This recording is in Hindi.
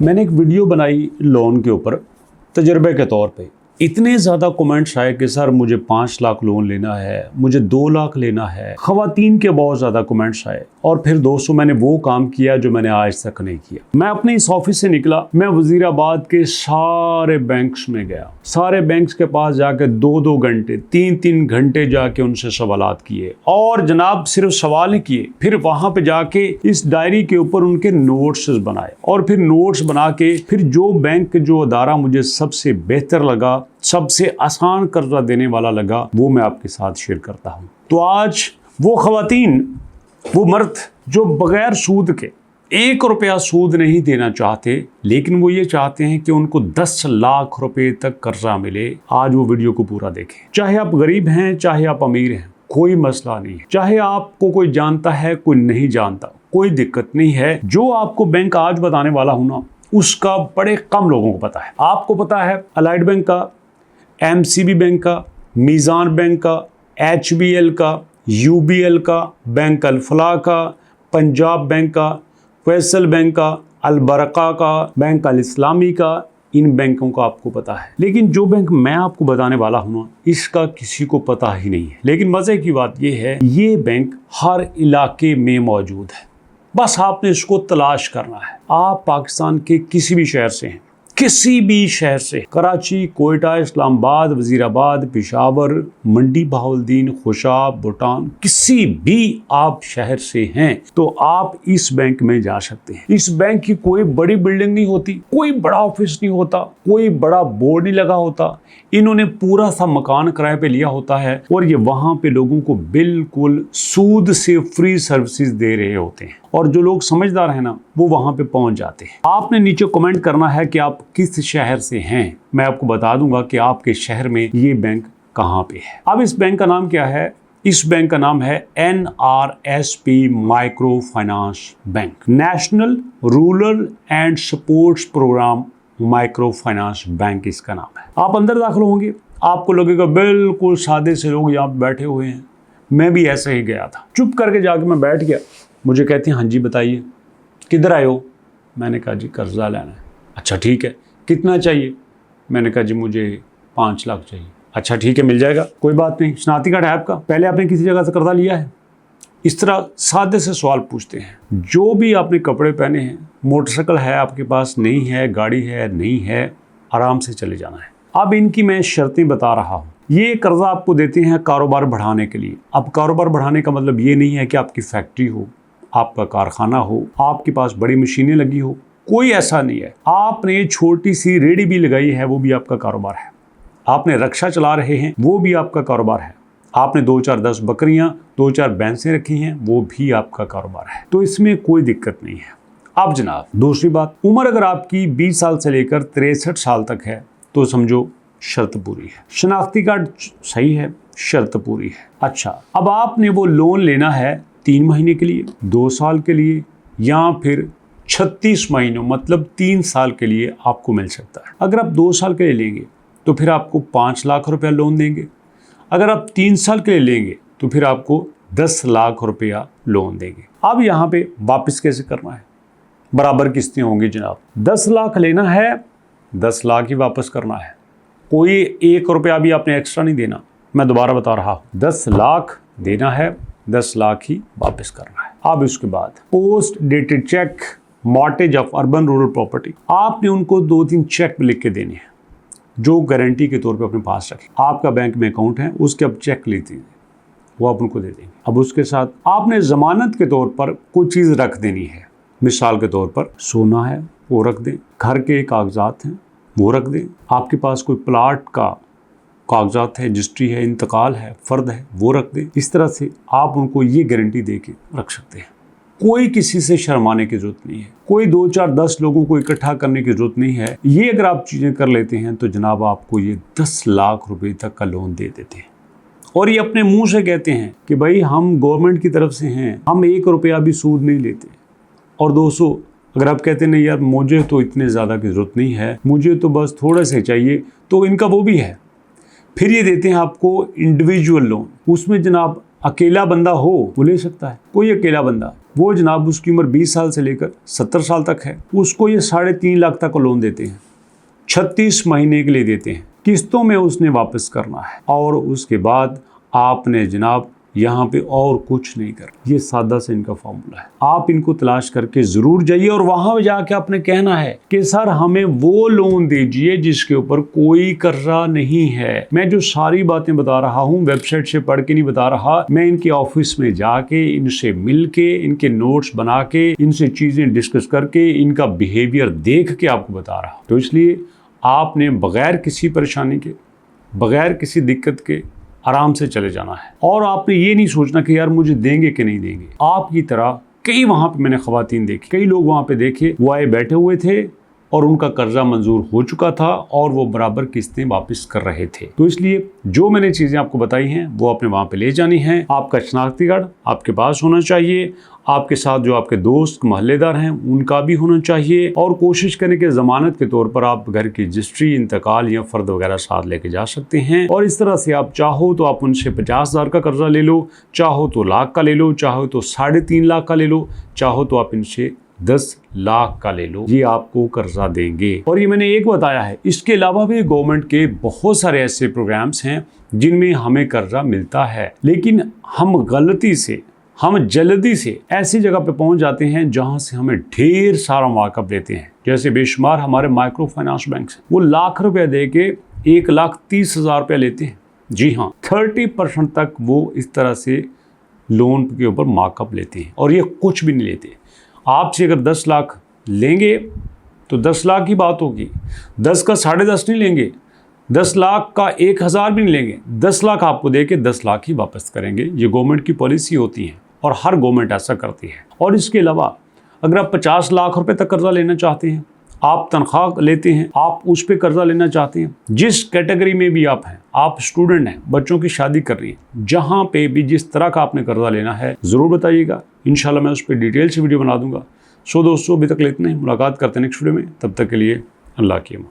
मैंने एक वीडियो बनाई लोन के ऊपर तजर्बे के तौर पे। इतने ज़्यादा कमेंट्स आए कि सर मुझे 5 लाख लोन लेना है, मुझे 2 लाख लेना है। ख़वातीन के बहुत ज़्यादा कमेंट्स आए और फिर दोस्तों मैंने वो काम किया जो मैंने आज तक नहीं किया। मैं अपने इस ऑफिस से निकला, मैं वजीराबाद के सारे बैंक्स में गया। सारे बैंक्स के पास जाके 2-2 घंटे 3-3 घंटे जाके उनसे सवालात किए और जनाब सिर्फ सवाल ही किए, फिर वहां पे जाके इस डायरी के ऊपर उनके नोट्स बनाए और फिर नोट्स बना के फिर जो बैंक जो अदारा मुझे सबसे बेहतर लगा, सबसे आसान कर्जा देने वाला लगा, वो मैं आपके साथ शेयर करता हूं। तो आज वो खवातीन, वो मर्द जो बगैर सूद के 1 रुपया सूद नहीं देना चाहते, लेकिन वो ये चाहते हैं कि उनको 10 लाख रुपए तक कर्जा मिले, आज वो वीडियो को पूरा देखें। चाहे आप गरीब हैं, चाहे आप अमीर हैं, कोई मसला नहीं है। चाहे आपको कोई जानता है, कोई नहीं जानता, कोई दिक्कत नहीं है। जो आपको बैंक आज बताने वाला हूं ना, उसका बड़े कम लोगों को पता है। आपको पता है अलाइड बैंक का, MCB बैंक का, मीज़ान बैंक का, HBL का, UBL का, बैंक अल-फलाह का, पंजाब बैंक का, फैसल बैंक का, अल-बरका का, बैंक अल-इस्लामी का, इन बैंकों का आपको पता है। लेकिन जो बैंक मैं आपको बताने वाला हूँ ना, इसका किसी को पता ही नहीं है। लेकिन मज़े की बात यह है, ये बैंक हर इलाके में मौजूद है, बस आपने इसको तलाश करना है। आप पाकिस्तान के किसी भी शहर से हैं, किसी भी शहर से, कराची, कोयटा, इस्लामाबाद, वजीराबाद, पेशावर, मंडी बहाउद्दीन, खुशाब, भूटान, किसी भी आप शहर से हैं तो आप इस बैंक में जा सकते हैं। इस बैंक की कोई बड़ी बिल्डिंग नहीं होती, कोई बड़ा ऑफिस नहीं होता, कोई बड़ा बोर्ड नहीं लगा होता। इन्होंने पूरा सा मकान किराए पे लिया होता है और ये वहां पे लोगों को बिल्कुल सूद से फ्री सर्विसेज दे रहे होते हैं। और जो लोग समझदार हैं ना, वो वहां पे पहुंच जाते हैं। आपने नीचे कमेंट करना है कि आप किस शहर से हैं, मैं आपको बता दूंगा कि आपके शहर में ये बैंक कहां पे है। अब इस बैंक का नाम क्या है? इस बैंक का नाम है NRSP micro finance bank, national rural and supports programme micro finance bank इसका नाम है। आप अंदर दाखिल होंगे, आपको लगेगा बिल्कुल सादे से लोग यहाँ पे बैठे हुए हैं। मैं भी ऐसे ही गया था, चुप करके जाके मैं बैठ गया। मुझे कहते हैं हाँ जी बताइए, किधर आए हो? मैंने कहा जी कर्जा लेना है। अच्छा ठीक है, कितना चाहिए? मैंने कहा जी मुझे 5 लाख चाहिए। अच्छा ठीक है, मिल जाएगा, कोई बात नहीं। शनाख्ती कार्ड है आपका? पहले आपने किसी जगह से कर्जा लिया है? इस तरह सादे से सवाल पूछते हैं। जो भी आपने कपड़े पहने हैं, मोटरसाइकिल है आपके पास, नहीं है, गाड़ी है, नहीं है, आराम से चले जाना है। अब इनकी मैं शर्तें बता रहा हूँ। ये कर्जा आपको देते हैं कारोबार बढ़ाने के लिए। अब कारोबार बढ़ाने का मतलब ये नहीं है कि आपकी फैक्ट्री हो, आपका कारखाना हो, आपके पास बड़ी मशीनें लगी हो, कोई ऐसा नहीं है। आपने छोटी सी रेहड़ी भी लगाई है, वो भी आपका कारोबार है। आपने रक्षा चला रहे हैं, वो भी आपका कारोबार है। आपने 2-4-10 बकरियां, 2-4 भैंसें रखी हैं, वो भी आपका कारोबार है। तो इसमें कोई दिक्कत नहीं है। अब जनाब दूसरी बात, उम्र अगर आपकी 20 साल से लेकर 63 साल तक है तो समझो शर्त पूरी है। शनाख्ती कार्ड सही है, शर्त पूरी है। अच्छा, अब आपने वो लोन लेना है 3 महीने के लिए, 2 साल के लिए, या फिर 36 महीनों मतलब 3 साल के लिए आपको मिल सकता है। अगर आप 2 साल के लिए लेंगे तो फिर आपको 5 लाख रुपया लोन देंगे। अगर आप 3 साल के लिए लेंगे तो फिर आपको 10 लाख रुपया लोन देंगे। अब यहाँ पे वापस कैसे करना है? बराबर किस्तें होंगी जनाब। 10 लाख लेना है, 10 लाख ही वापस करना है। कोई 1 रुपया भी आपने एक्स्ट्रा नहीं देना। मैं दोबारा बता रहा हूँ, 10 लाख देना है, 10 लाख ही वापस करना है। अब इसके बाद post dated cheque, mortgage of urban rural property, आपने उनको 2-3 चेक लिख के देने हैं जो गारंटी के तौर पे अपने पास रखें। आपका बैंक में अकाउंट है, उसके अब चेक लेते हैं, वो आप उनको दे देंगे। अब उसके साथ आपने जमानत के तौर पर कोई चीज़ रख देनी है। मिसाल के तौर पर सोना है, वो रख दें। घर के कागजात हैं, वो रख दें। आपके पास कोई प्लाट का कागजात है, रजिस्ट्री है, इंतकाल है, फ़र्द है, वो रख दें। इस तरह से आप उनको ये गारंटी दे के रख सकते हैं। कोई किसी से शर्माने की जरूरत नहीं है, कोई 2-4-10 लोगों को इकट्ठा करने की जरूरत नहीं है। ये अगर आप चीज़ें कर लेते हैं तो जनाब आपको ये 10 लाख रुपए तक का लोन दे देते हैं। और ये अपने मुंह से कहते हैं कि भाई हम गवर्नमेंट की तरफ से हैं, हम 1 रुपया भी सूद नहीं लेते। और दोस्तों अगर आप कहते नहीं यार मुझे तो इतने ज़्यादा की ज़रूरत नहीं है, मुझे तो बस थोड़े से चाहिए, तो इनका वो भी है। फिर ये देते हैं आपको इंडिविजुअल लोन। उसमें जनाब अकेला बंदा हो वो ले सकता है, कोई अकेला बंदा वो जनाब उसकी उम्र 20 साल से लेकर 70 साल तक है, उसको ये 3.5 लाख तक का लोन देते हैं, 36 महीने के लिए देते हैं, किस्तों में उसने वापस करना है और उसके बाद आपने जनाब यहाँ पे और कुछ नहीं कर। ये सादा से इनका फार्मूला है। आप इनको तलाश करके ज़रूर जाइए और वहाँ जाके आपने कहना है कि सर हमें वो लोन दीजिए जिसके ऊपर कोई कर्जा नहीं है। मैं जो सारी बातें बता रहा हूँ वेबसाइट से पढ़ के नहीं बता रहा, मैं इनके ऑफिस में जाके इनसे मिल के इनके नोट्स बना के इनसे चीज़ें डिस्कस करके इनका बिहेवियर देख के आपको बता रहा हूँ। तो इसलिए आपने बग़ैर किसी परेशानी के, बग़ैर किसी दिक्कत के आराम से चले जाना है और आपने ये नहीं सोचना कि यार मुझे देंगे कि नहीं देंगे। आपकी तरह कई वहाँ पे मैंने ख़वातीन देखी, कई लोग वहाँ पे देखे, वो आए बैठे हुए थे और उनका कर्जा मंजूर हो चुका था और वो बराबर किस्तें वापस कर रहे थे। तो इसलिए जो मैंने चीज़ें आपको बताई हैं वो आपने वहाँ पे ले जानी है। आपका शनाख्ती कार्ड आपके पास होना चाहिए, आपके साथ जो आपके दोस्त मोहल्लेदार हैं उनका भी होना चाहिए और कोशिश करें कि ज़मानत के तौर पर आप घर की रजिस्ट्री, इंतकाल या फ़र्द वगैरह साथ लेके जा सकते हैं। और इस तरह से आप चाहो तो आप उनसे 50,000 का कर्जा ले लो, चाहो तो लाख का ले लो, चाहो तो 3.5 लाख का ले लो, चाहो तो आप इनसे 10 लाख का ले लो, ये आपको कर्जा देंगे। और ये मैंने एक बताया है, इसके अलावा भी गवर्नमेंट के बहुत सारे ऐसे प्रोग्राम्स हैं जिनमें हमें कर्जा मिलता है, लेकिन हम गलती से, हम जल्दी से ऐसी जगह पे पहुंच जाते हैं जहां से हमें ढेर सारा मार्कअप लेते हैं। जैसे बेशुमार हमारे माइक्रो फाइनेंस बैंक हैं, वो लाख रुपए दे के 1,30,000 रुपये लेते हैं। जी हाँ, 30% तक वो इस तरह से लोन के ऊपर मार्कअप लेते हैं और ये कुछ भी नहीं लेते। आपसे अगर 10 लाख लेंगे तो 10 लाख की बात होगी, 10 का 10.5 नहीं लेंगे, 10 लाख का 1,000 भी नहीं लेंगे, 10 लाख आपको दे के 10 लाख ही वापस करेंगे। ये गवर्नमेंट की पॉलिसी होती है और हर गवर्नमेंट ऐसा करती है। और इसके अलावा अगर आप 50 लाख रुपए तक कर्जा लेना चाहते हैं, आप तनख्वाह लेते हैं, आप उस पर कर्जा लेना चाहते हैं, जिस कैटेगरी में भी आप हैं, आप स्टूडेंट हैं, बच्चों की शादी कर रही हैं, जहाँ पे भी जिस तरह का आपने कर्जा लेना है ज़रूर बताइएगा। इंशाल्लाह मैं उस पर डिटेल से वीडियो बना दूंगा। सो दोस्तों अभी तक इतना ही, मुलाकात करते हैं नेक्स्ट वीडियो में। तब तक के लिए अल्लाह की अमान।